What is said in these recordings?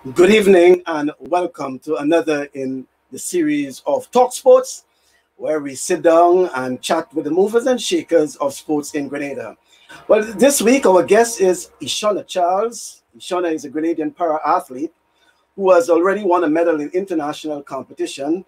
Good evening and welcome to another in the series of TalkSports, where we sit down and chat with the movers and shakers of sports in Grenada. Well, this week our guest is Ishona Charles. Ishona is a Grenadian para-athlete who has already won a medal in international competition,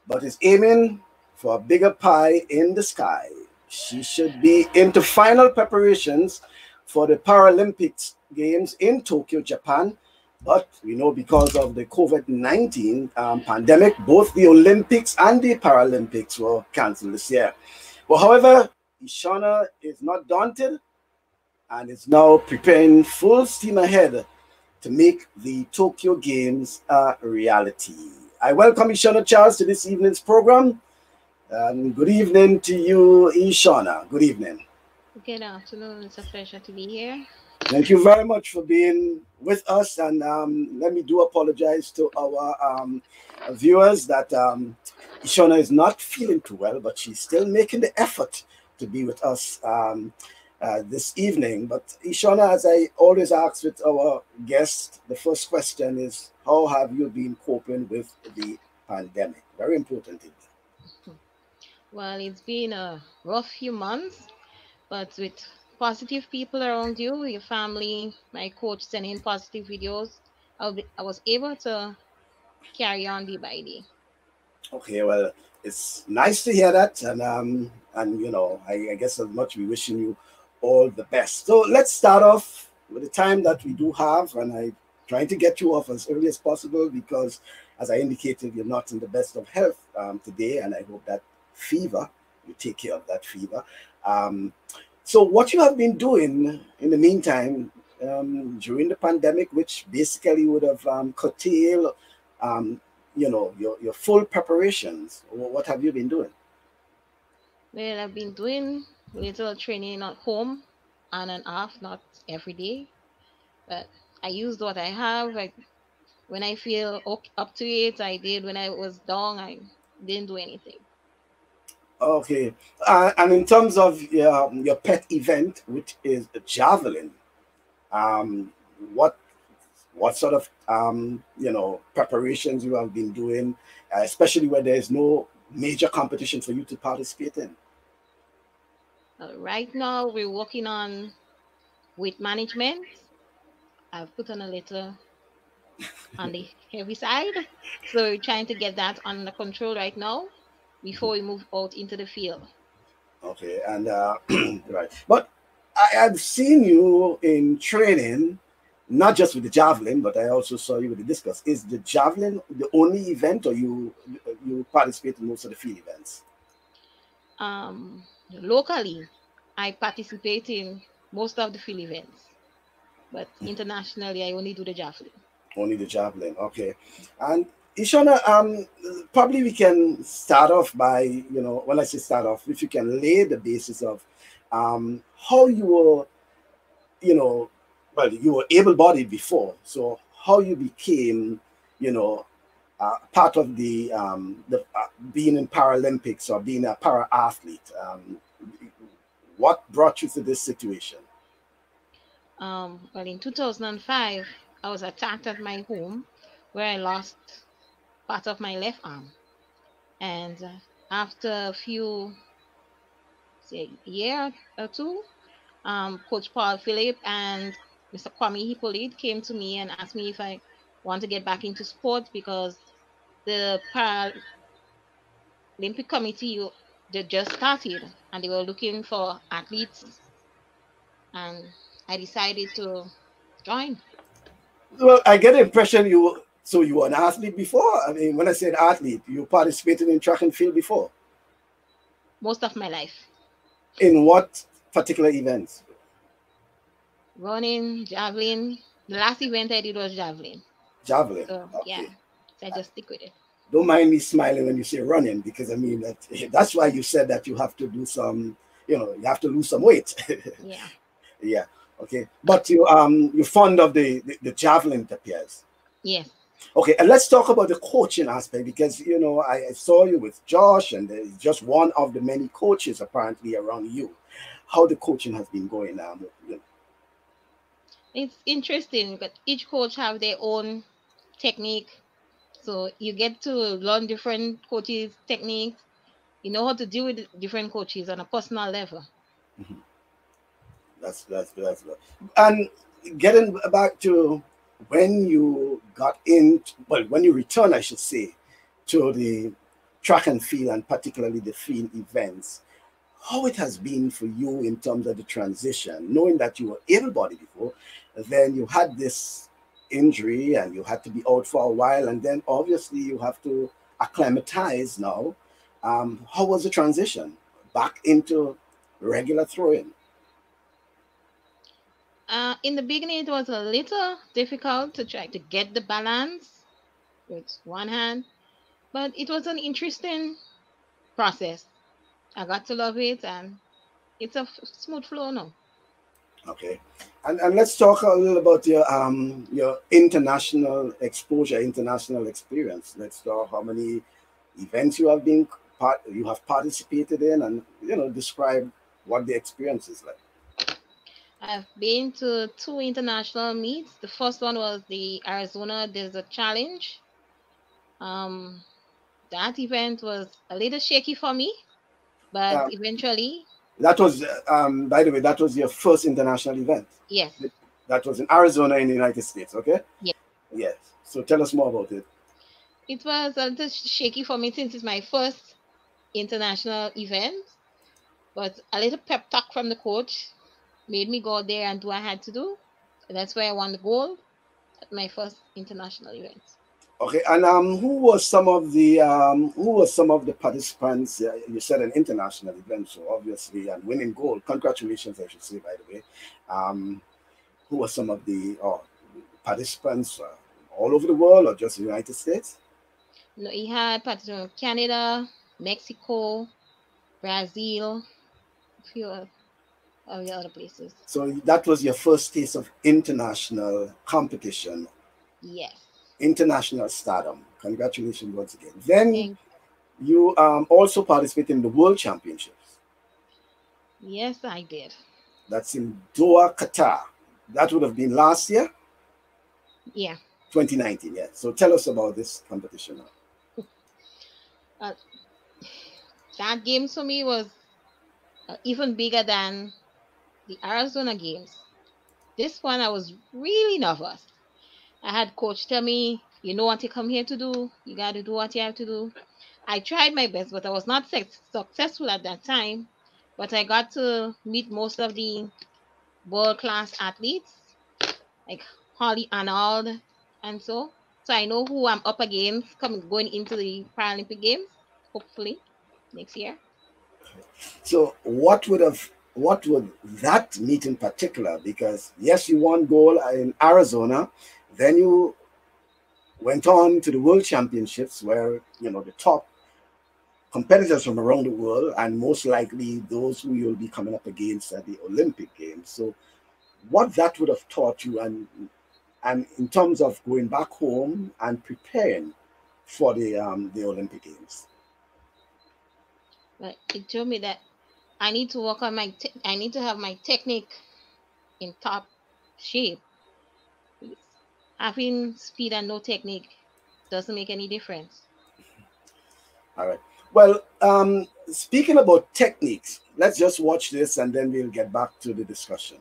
but is aiming for a bigger pie in the sky. She should be into final preparations for the Paralympic Games in Tokyo, Japan. But we know because of the COVID-19 pandemic, both the Olympics and the Paralympics were cancelled this year. Well, however, Ishona is not daunted and is now preparing full steam ahead to make the Tokyo Games a reality. I welcome Ishona Charles to this evening's program. Good evening to you, Ishona. Good evening. Good afternoon. It's a pleasure to be here. Thank you very much for being with us. And let me do apologize to our viewers that Ishona is not feeling too well, but she's still making the effort to be with us this evening. But Ishona, as I always ask with our guests, the first question is, how have you been coping with the pandemic? Very important. Well, it's been a rough few months, but with positive people around you, your family, my coach sending positive videos, I was able to carry on day by day. Okay, well, it's nice to hear that, and I guess as much we wishing you all the best. So let's start off with the time that we do have, and I trying to get you off as early as possible because, as I indicated, you're not in the best of health today, and I hope that fever, you take care of that fever. So what you have been doing in the meantime during the pandemic, which basically would have curtailed, your full preparations. What have you been doing? Well, I've been doing little training at home on and off, not every day, but I used what I have. When I feel up to it, I did. When I was down, I didn't do anything. Okay, and in terms of your pet event, which is javelin, um, what sort of preparations you have been doing, especially where there is no major competition for you to participate in? Right now, we're working on weight management. I've put on a little on the heavy side, so we're trying to get that under control right now before we move out into the field. Okay, and right, but I've seen you in training, not just with the javelin, but I also saw you with the discus. Is the javelin the only event, or you participate in most of the field events? Locally, I participate in most of the field events, but internationally, I only do the javelin. Only the javelin, okay. And Ishona, probably we can start off by, when I say start off, if you can lay the basis of how you were, well, you were able-bodied before, so how you became, part of the being in Paralympics or being a para-athlete. What brought you to this situation? Well, in 2005, I was attacked at my home where I lost part of my left arm. And after a few, say, year or two, Coach Paul Phillip and Mr. Kwame Hippolyte came to me and asked me if I want to get back into sport because the Paralympic Committee they just started and they were looking for athletes, and I decided to join. Well, I get the impression you were an athlete before. I mean, when I said athlete, you participated in track and field before. Most of my life. In what particular events? Running, javelin. The last event I did was javelin. Javelin. So yeah, Okay. so I just stick with it. Don't mind me smiling when you say running, because I mean that's why you said that you have to do some, you have to lose some weight. Yeah. Yeah. Okay. But you're fond of the javelin, it appears. Yes. Okay, and let's talk about the coaching aspect because I saw you with Josh, and there's just one of the many coaches apparently around you. How the coaching has been going It's interesting because each coach have their own technique. So you get to learn different coaches' techniques. You know how to deal with different coaches on a personal level. Mhm. That's and getting back to when you got in, well, when you return, I should say, to the track and field and particularly the field events, how it has been for you in terms of the transition, knowing that you were able-bodied before, then you had this injury and you had to be out for a while, and then obviously you have to acclimatize now. How was the transition back into regular throwing? In the beginning, it was a little difficult to try to get the balance with one hand, but it was an interesting process. I got to love it, and it's a smooth flow now. Okay, and let's talk a little about your international exposure, international experience. Let's talk how many events you have participated in, and describe what the experience is like. I've been to two international meets. The first one was the Arizona Desert Challenge. Um, that event was a little shaky for me, but Um, eventually, that was, by the way, that was your first international event. yes, That was in Arizona in the United States. Okay. yes. Yes. So tell us more about it. It was a little shaky for me since it's my first international event, but a little pep talk from the coach made me go out there and do what I had to do. And that's why I won the gold at my first international event. Okay, and who was some of the participants? You said an international event, so obviously, and winning gold. Congratulations, I should say, by the way. Um, who were some of the participants all over the world, or just the United States? No, he had participants from Canada, Mexico, Brazil, a few of the other places. So that was your first taste of international competition, Yes. international stardom. Congratulations once again. Then And you also participate in the World Championships. yes, I did. That's in Doha, Qatar. That would have been last year, Yeah. 2019. Yeah. So tell us about this competition now. Uh, that game for me was even bigger than the Arizona games. This one, I was really nervous. I had coach tell me, you know what you come here to do. You got to do what you have to do. I tried my best, but I was not successful at that time. But I got to meet most of the world class athletes, like Holly Arnold, and so I know who I'm up against coming going into the Paralympic Games, hopefully next year. So what would that meet in particular? Because yes, you won gold in Arizona, then you went on to the World Championships, where the top competitors from around the world, and most likely those who you'll be coming up against at the Olympic Games. So what that would have taught you, and in terms of going back home and preparing for the Olympic Games. But it told me that I need to work on I need to have my technique in top shape. Having speed and no technique doesn't make any difference. All right. Well, speaking about techniques, let's just watch this and then we'll get back to the discussion.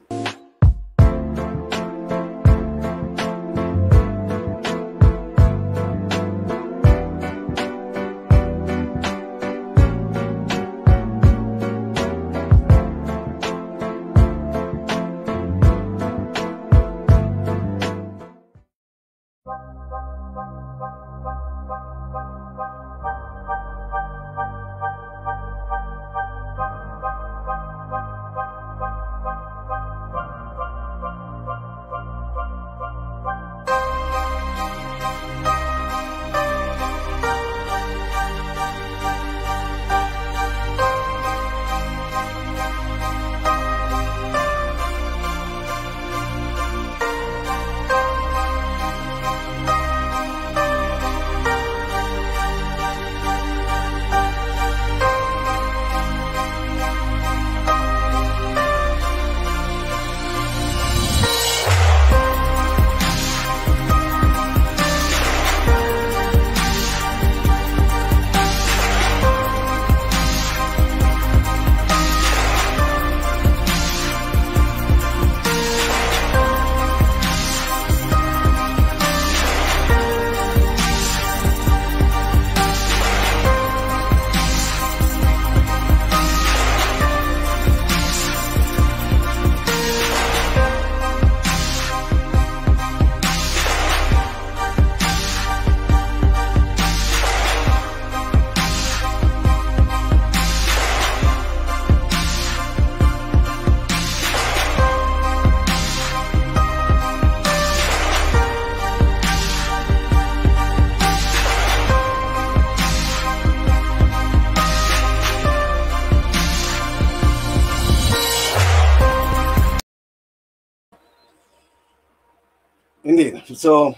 Indeed. So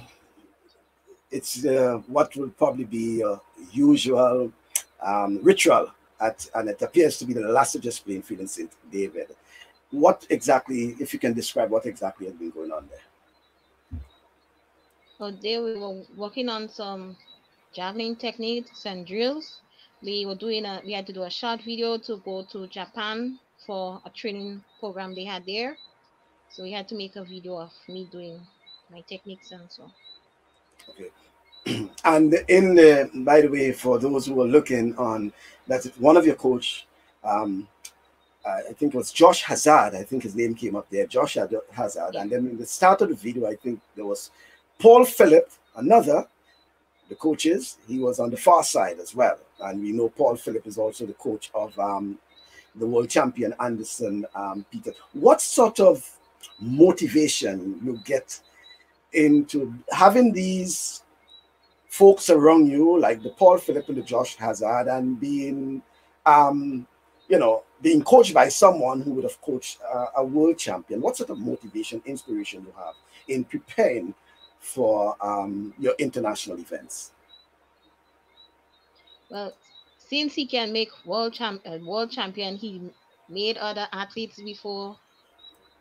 it's what will probably be a usual ritual at, and it appears to be the Lasseter's playing field in St. David. What exactly, if you can describe what exactly has been going on there? So there we were working on some javelin techniques and drills. We had to do a short video to go to Japan for a training program they had there. So we had to make a video of me doing my techniques and so. Okay. And in the, by the way, for those who are looking on, that one of your coach, um, I think it was Josh Hazard. I think his name came up there, Josh Hazard. Yeah. And then in the start of the video, I think there was Paul Phillip, another the coaches. He was on the far side as well, and we know Paul Phillip is also the coach of the world champion Anderson Peter. What sort of motivation you get into having these folks around you, like the Paul Phillip and the Josh Hazard, and being, you know, being coached by someone who would have coached a world champion? What sort of motivation, inspiration you have in preparing for your international events? Well, since he can make world champion, he made other athletes before.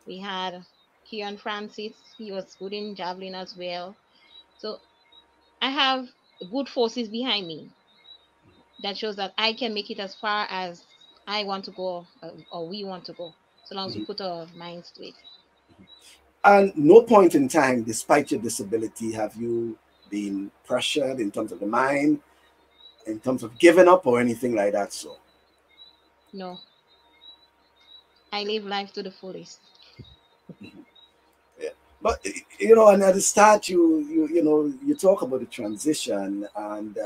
We had Kieran Francis. He was good in javelin as well. So I have good forces behind me that shows that I can make it as far as I want to go, or we want to go, so long as we Mhm. put our minds to it. And no point in time, despite your disability, have you been pressured in terms of the mind, in terms of giving up or anything like that? So, No, I live life to the fullest. yeah. But you know, and at the start, you know, you talk about the transition and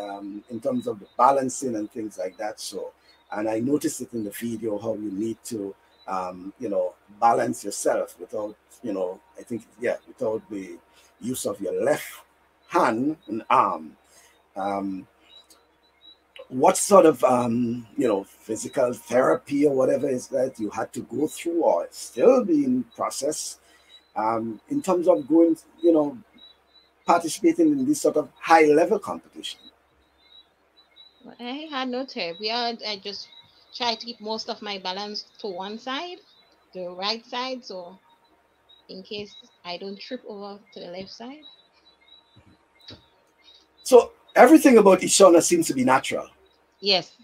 in terms of the balancing and things like that. So, and I noticed it in the video how you need to, you know, balance yourself without, you know, I think yeah, without the use of your left hand and arm. Um, what sort of you know, physical therapy or whatever is that you had to go through or still being processed in terms of going, you know, participating in this sort of high level competition? Well, I had no therapy. I just try to keep most of my balance to one side, the right side, so in case I don't trip over to the left side. So everything about Ishona seems to be natural. Yes.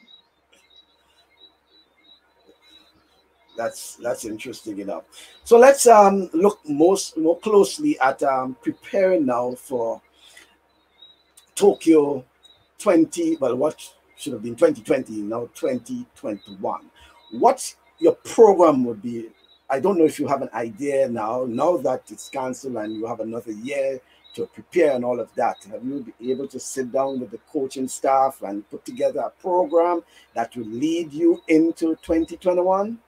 That's interesting enough. So let's look more closely at preparing now for Tokyo 20, well, what should have been 2020, now 2021. What your program would be? I don't know if you have an idea now that it's canceled and you have another year to prepare and all of that. Have you been able to sit down with the coaching staff and put together a program that will lead you into 2021?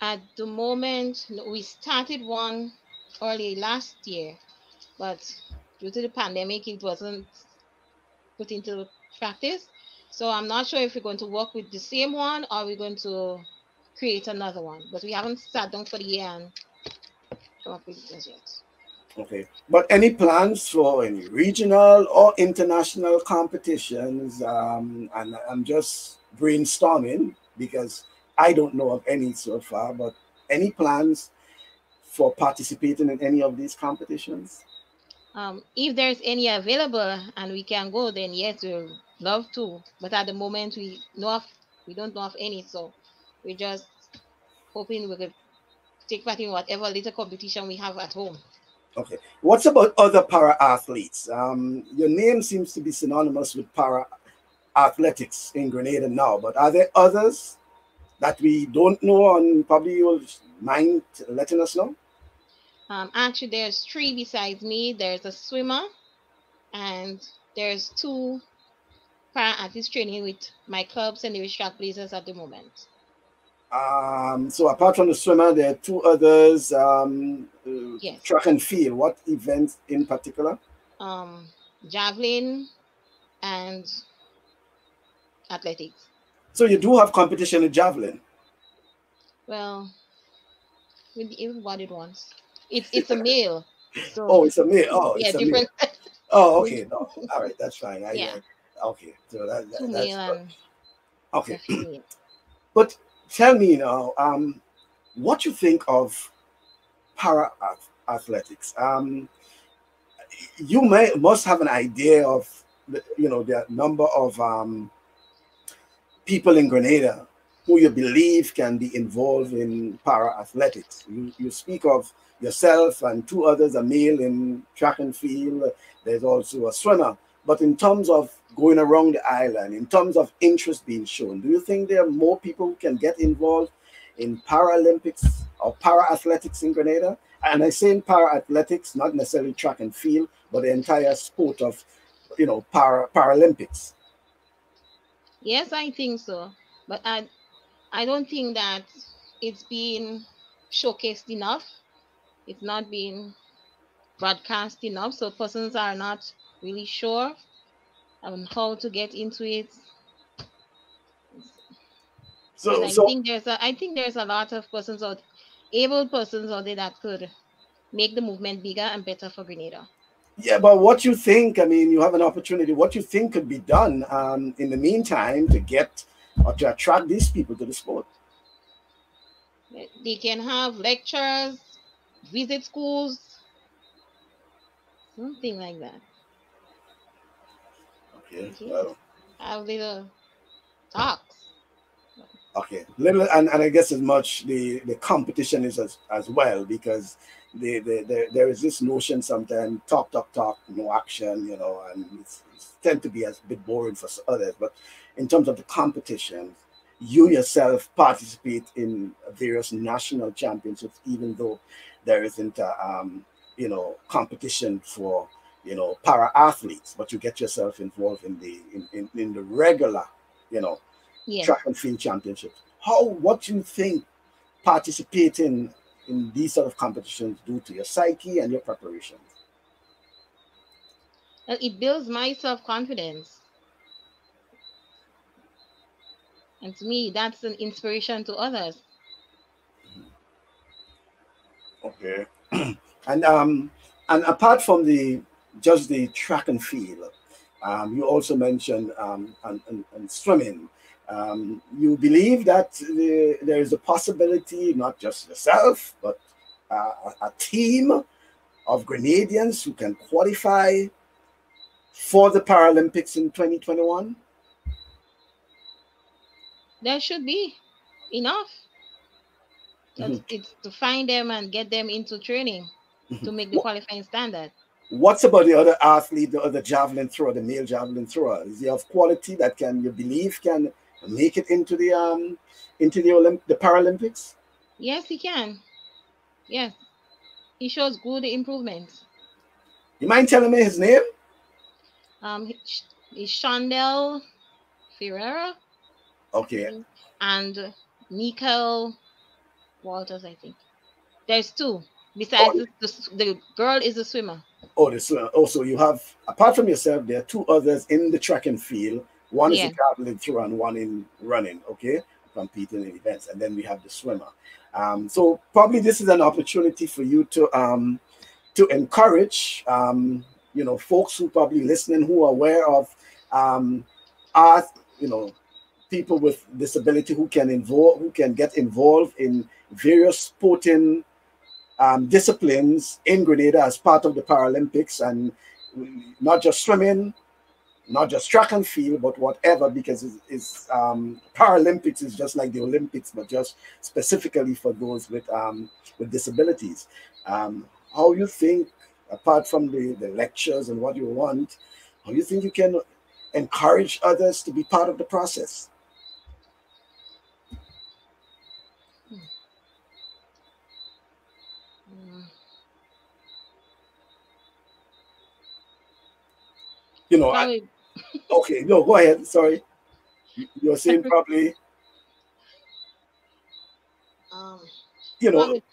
At the moment, no, we started one early last year, but due to the pandemic, it wasn't put into practice. So I'm not sure if we're going to work with the same one or we're going to create another one. But we haven't sat down for the year and come up with it as yet. Okay. But any plans for any regional or international competitions? And I'm just brainstorming because I don't know of any so far, but any plans for participating in any of these competitions? If there's any available and we can go, then yes, we would love to. But at the moment, we don't know of any, so we're just hoping we could take part in whatever little competition we have at home. Okay. What's about other para athletes? Your name seems to be synonymous with para athletics in Grenada now, but are there others that we don't know and probably you'll mind letting us know? Actually, there's three besides me. There's a swimmer, and there's two para athletes training with my clubs and the track blazers at the moment. So apart from the swimmer, there are two others, Yes. track and field. What events in particular? Um, Javelin and athletics. So you do have competition in javelin. Well, with everybody at once. It's a male. So Oh, it's a male. Oh, yeah, it's a male. different. Oh, okay. No, all right, that's fine. Yeah, Okay. So two that's male good. and a Okay. female. But tell me now, what you think of para athletics? You must have an idea of the number of people in Grenada who you believe can be involved in para athletics. You speak of yourself and two others, a male in track and field. There's also a swimmer. But in terms of going around the island, in terms of interest being shown, do you think there are more people who can get involved in Paralympics or para athletics in Grenada? And I say in para athletics, not necessarily track and field, but the entire sport of Paralympics. Yes, I think so. But I don't think that it's been showcased enough. It's not been broadcast enough, so persons are not really sure on how to get into it. And So so I think there's a lot of persons out able persons out there that could make the movement bigger and better for Grenada. Yeah, but what you think, I mean, you have an opportunity, what you think could be done in the meantime to get or to attract these people to the sport? They can have lectures, visit schools, something like that. Okay, Okay. well, Have little talks. okay. Little, and I guess as much the competition is as well, because there is this notion sometimes talk, no action, and it's tend to be a bit boring for others. But in terms of the competitions, you yourself participate in various national championships, even though there isn't competition for para athletes, but you get yourself involved in in the regular you know Yes. track and field championships. What you think participating in these sort of competitions do to your psyche and your preparations? It builds my self confidence. And to me, that's an inspiration to others. Okay. And apart from the just the track and field, you also mentioned and swimming. You believe that there is a possibility, not just yourself, but a team of Grenadians who can qualify for the Paralympics in 2021? There should be enough. Mhm. It's to find them and get them into training to Mhm. make the qualifying standard. What's about the other athlete, the other javelin thrower, the male javelin thrower? Is he of quality that can you believe can make it into the the Paralympics? Yes, he can. Yes, he shows good improvement. You mind telling me his name? Is Shondell Ferreira, I Okay. think, and Nicole Walters, I think. There's two. Besides Oh, the girl is a swimmer. also you have apart from yourself, there are two others in the track and field. One is a Yeah. javelin thrower and one in running. Okay, competing in events, and then we have the swimmer. So probably this is an opportunity for you to encourage folks who probably listening who are aware of um, art, people with disability who can get involved in various sporting disciplines in Grenada as part of the Paralympics, and not just swimming, not just track and field, but whatever, because Paralympics is just like the Olympics, but just specifically for those with disabilities. How you think, apart from the lectures and what you want, how you think you can encourage others to be part of the process? Mm. You know, I, Probably, okay, no, go ahead. Sorry, you're saying probably, um, you know, probably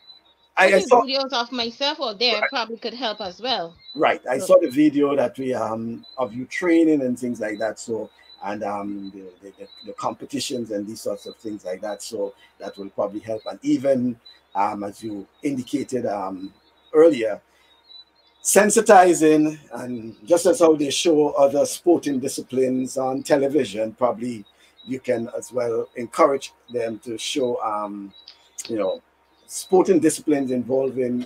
I putting saw. videos of myself out there probably could help as well. Right. I So saw the video that we of you training and things like that. So and the competitions and these sorts of things like that. So that will probably help. And even as you indicated earlier, sensitizing, and just as how they show other sporting disciplines on television, probably you can as well encourage them to show, you know, sporting disciplines involving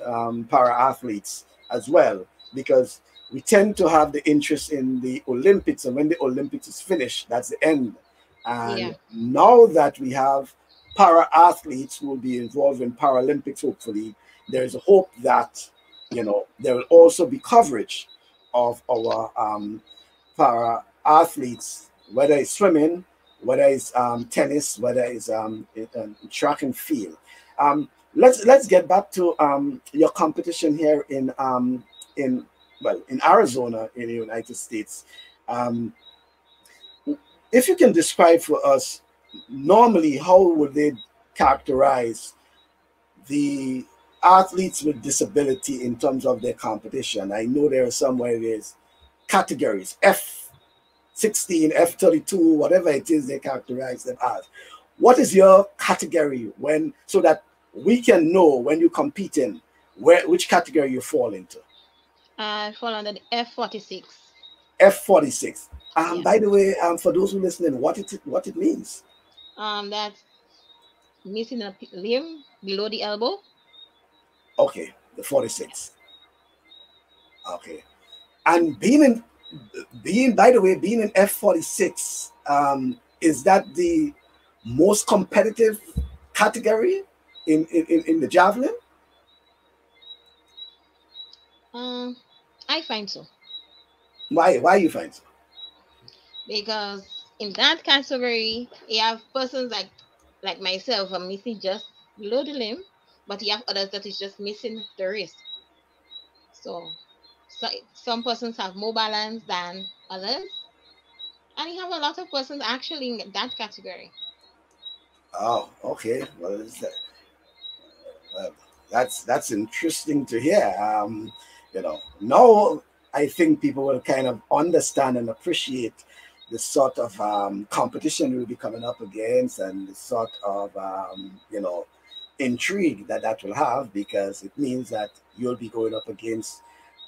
para athletes as well, because we tend to have the interest in the Olympics, and when the Olympics is finished, that's the end. And Yeah. now that we have para athletes who will be involved in Paralympics, hopefully, there's a hope that, you know, there will also be coverage of our para athletes, whether it's swimming, whether it's tennis, whether it's track and field. Let's get back to your competition here in in Arizona in the United States. Um, if you can describe for us, normally, how would they characterize the athletes with disability in terms of their competition? I know there are some where there's categories, F16, F32, whatever it is they characterize them as. What is your category, when, so that we can know when you're competing which category you fall into? I fall under the F46. F46. Yeah. By the way, for those who listening, what it means? That's missing a limb below the elbow. Okay, the 46. Okay, and being by the way, being in F46, is that the most competitive category in the javelin? Um, I find so Why you find so? because in that category, you have persons like myself, I'm missing just below the limb, but you have others that is just missing the wrist. So, so some persons have more balance than others, and you have a lot of persons actually in that category. Oh, okay. Well, uh, that's interesting to hear. You know, now I think people will kind of understand and appreciate the sort of competition we'll be coming up against, and the sort of you know, intrigue that that will have, because it means that you'll be going up against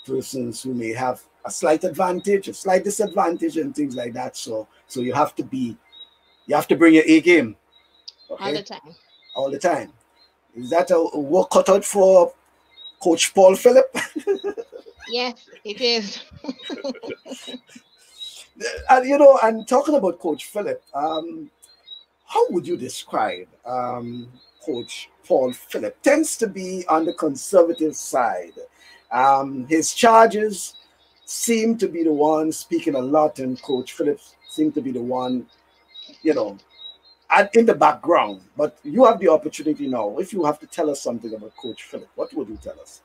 persons who may have a slight advantage, a slight disadvantage, and things like that. So you have to bring your A game, All okay, the time. all the time. Is that a work cut out for Coach Paul Phillip? Yes, it is. And you know, and talking about Coach Phillip, how would you describe Coach Paul Phillip? Tends to be on the conservative side. His charges seem to be the one speaking a lot, and Coach Phillips seemed to be the one, you know, in the background. But you have the opportunity now. If you have to tell us something about Coach Phillip, what would you tell us?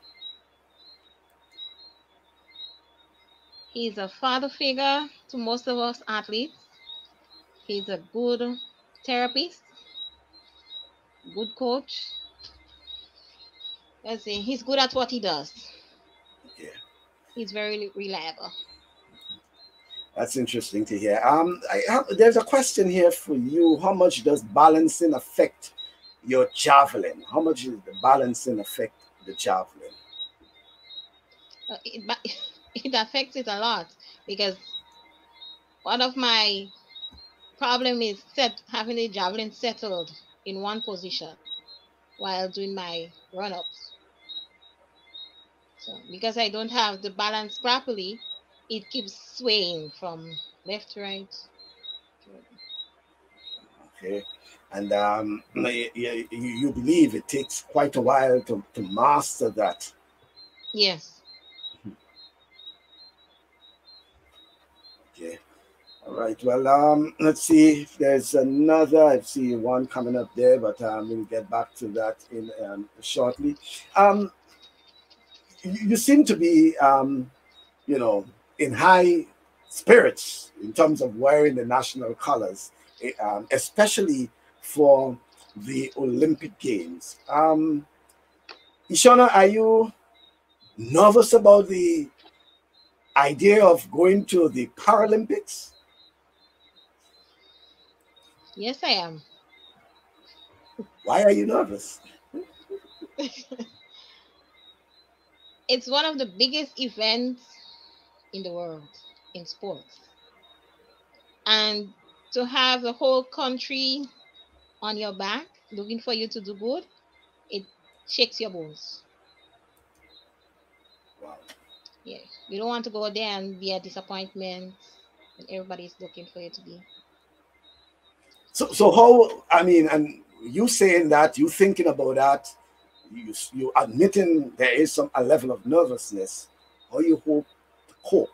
He's a father figure to most of us athletes. He's a good therapist, good coach. Let's see, he's good at what he does. Yeah. He's very reliable. That's interesting to hear. There's a question here for you. How much does balancing affect your javelin? How much does the balancing affect the javelin? It affects it a lot because one of my problem is set having the javelin settled in one position while doing my run-ups. So because I don't have the balance properly, it keeps swaying from left to right. Okay. And you believe it takes quite a while to master that. Yes. Okay. All right. Well, let's see if there's another. I see one coming up there, but we'll get back to that in shortly. Um, you seem to be, you know, in high spirits in terms of wearing the national colors, especially for the Olympic Games. Ishona, are you nervous about the idea of going to the Paralympics? Yes, I am. Why are you nervous? It's one of the biggest events in the world in sports. And to have the whole country on your back looking for you to do good, it shakes your bones. Wow. Yeah. You don't want to go there and be a disappointment when everybody's looking for you to be. So how, I mean, and you saying that, you thinking about that, you admitting there is a level of nervousness. How you cope,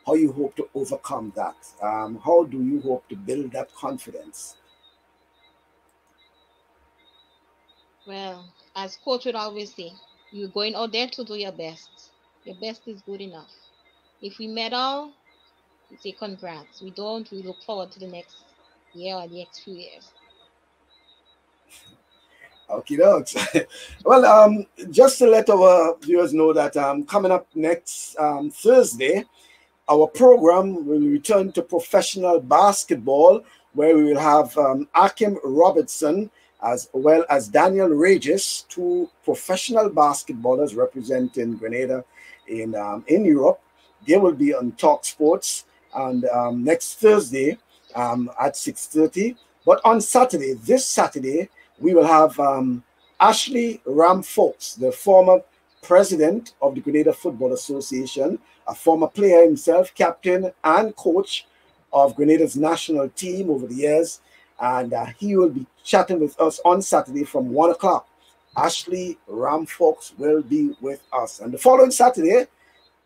how you hope to overcome that? How do you hope to build that confidence? Well, as coach would always say, you're going out there to do your best. Your best is good enough. If we medal, we say congrats. We don't, we look forward to the next year or the next few years. Okay, dogs. Well, just to let our viewers know that coming up next Thursday, our program will return to professional basketball, where we will have Akim Robertson as well as Daniel Regis, two professional basketballers representing Grenada in Europe. They will be on TalkSports and next Thursday at 6:30. But on Saturday, this Saturday, we will have Ashley Ramfolks, the former president of the Grenada Football Association, a former player himself, captain and coach of Grenada's national team over the years. And he will be chatting with us on Saturday from 1 o'clock. Ashley Ramfolks will be with us. And the following Saturday,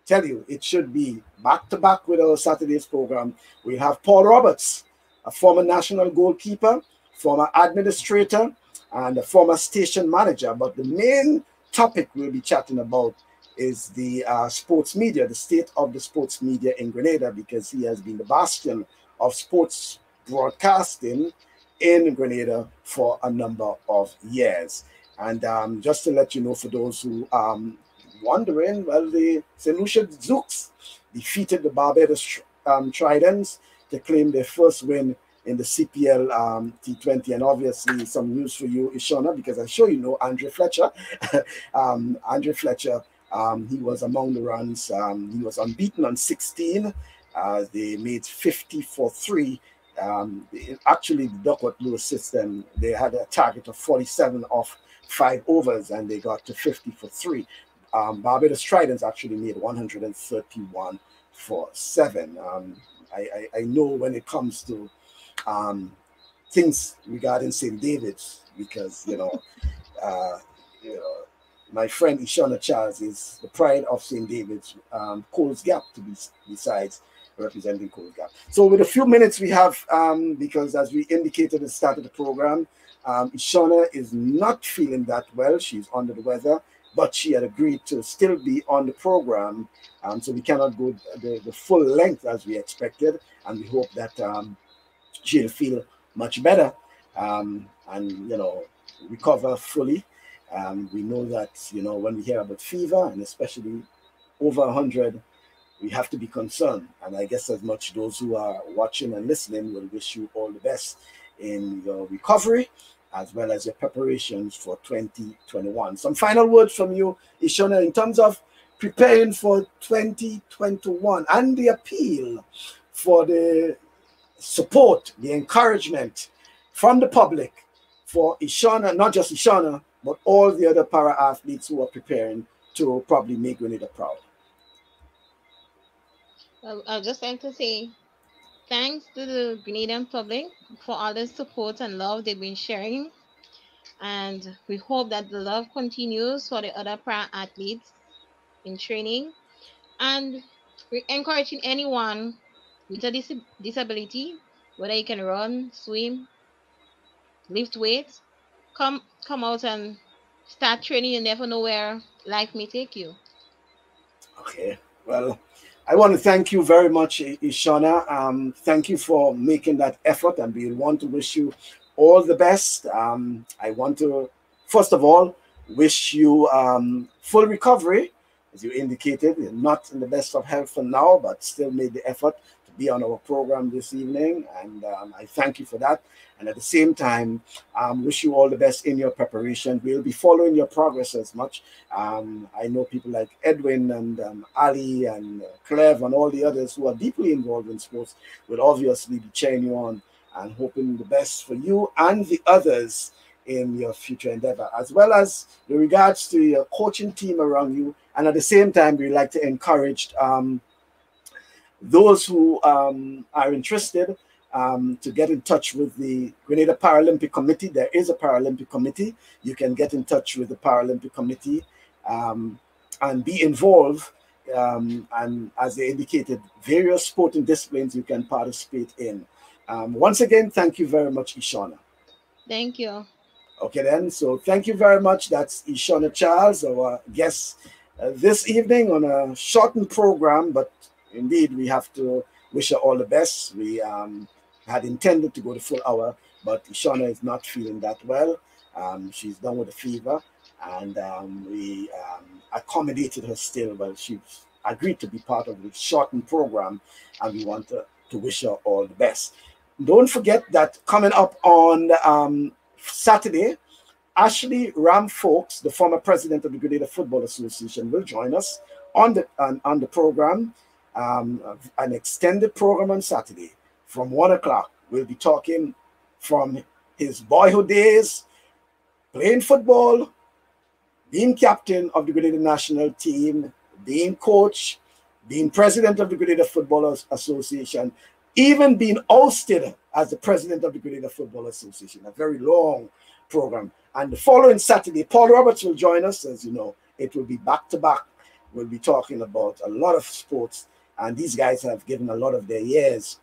tell you, it should be back to back with our Saturday's program. We have Paul Roberts, a former national goalkeeper, former administrator, and a former station manager. But the main topic we'll be chatting about is the sports media, the state of the sports media in Grenada, because he has been the bastion of sports broadcasting in Grenada for a number of years. And just to let you know, for those who wondering, well, the St. Lucia Zooks defeated the Barbados Tridents to claim their first win in the CPL T20. And obviously some news for you, Ishona, because I'm sure you know Andre Fletcher. Andre Fletcher, he was among the runs. He was unbeaten on 16. They made 50 for 3. Actually, the Duckworth Lewis system, they had a target of 47 off 5 overs, and they got to 50 for 3. Barbados Tridents actually made 131 for 7. I know when it comes to things regarding St. David's, because you know, my friend Ishona Charles is the pride of St. David's, Coles Gap to be besides representing Coles Gap. So with a few minutes we have, because as we indicated at the start of the program, Ishona is not feeling that well. She's under the weather, but she had agreed to still be on the program. So we cannot go the full length as we expected, and we hope that she'll feel much better and, you know, recover fully. We know that, you know, when we hear about fever, and especially over 100, we have to be concerned. And I guess as much those who are watching and listening will wish you all the best in your recovery, as well as your preparations for 2021. Some final words from you, Ishona, in terms of preparing for 2021 and the appeal for the support, the encouragement from the public for Ishona, not just Ishona, but all the other para athletes who are preparing to probably make Grenada proud. Well, I'd just like to say thanks to the Grenadian public for all the support and love they've been sharing. And we hope that the love continues for the other para athletes in training. And we're encouraging anyone with a disability, whether you can run, swim, lift weights, come out and start training. You never know where life may take you. Okay, well, I want to thank you very much, Ishona. Thank you for making that effort, and we want to wish you all the best. I want to, first of all, wish you full recovery. As you indicated, you're not in the best of health for now, but still made the effort to be on our program this evening, and I thank you for that. And at the same time, wish you all the best in your preparation. We'll be following your progress as much. I know people like Edwin and Ali and Clev and all the others who are deeply involved in sports will obviously be cheering you on and hoping the best for you and the others in your future endeavor, as well as with regards to your coaching team around you. And at the same time, we like to encourage those who are interested to get in touch with the Grenada Paralympic Committee. There is a Paralympic Committee. You can get in touch with the Paralympic Committee and be involved. And as they indicated, various sporting disciplines you can participate in. Once again, thank you very much, Ishona. Thank you. Okay, then. So thank you very much. That's Ishona Charles, our guest this evening on a shortened program, but indeed we have to wish her all the best. We had intended to go the full hour, but Ishona is not feeling that well. She's down with a fever, and we accommodated her still, but she agreed to be part of the shortened program, and we want to wish her all the best. Don't forget that coming up on Saturday, Ashley Ram-Folks, the former president of the Grenada Football Association, will join us on the program, an extended program on Saturday from 1 o'clock. We'll be talking from his boyhood days, playing football, being captain of the Grenada national team, being coach, being president of the Grenada Football Association, even being ousted as the president of the Grenada Football Association. A very long program. And the following Saturday, Paul Roberts will join us. As you know, it will be back-to-back. We'll be talking about a lot of sports. And these guys have given a lot of their years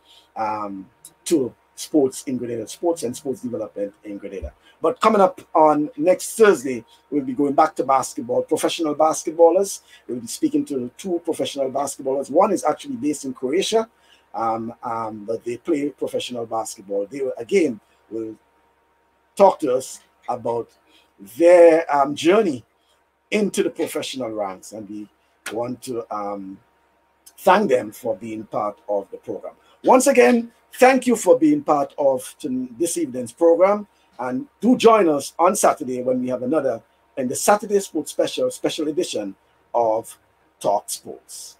to sports in Grenada, sports and sports development in Grenada. But coming up on next Thursday, we'll be going back to basketball, professional basketballers. We'll be speaking to two professional basketballers. One is actually based in Croatia, but they play professional basketball. They again will talk to us about their journey into the professional ranks, and we want to thank them for being part of the program. Once again, thank you for being part of this evening's program, and do join us on Saturday when we have another in the Saturday Sports special edition of Talk Sports.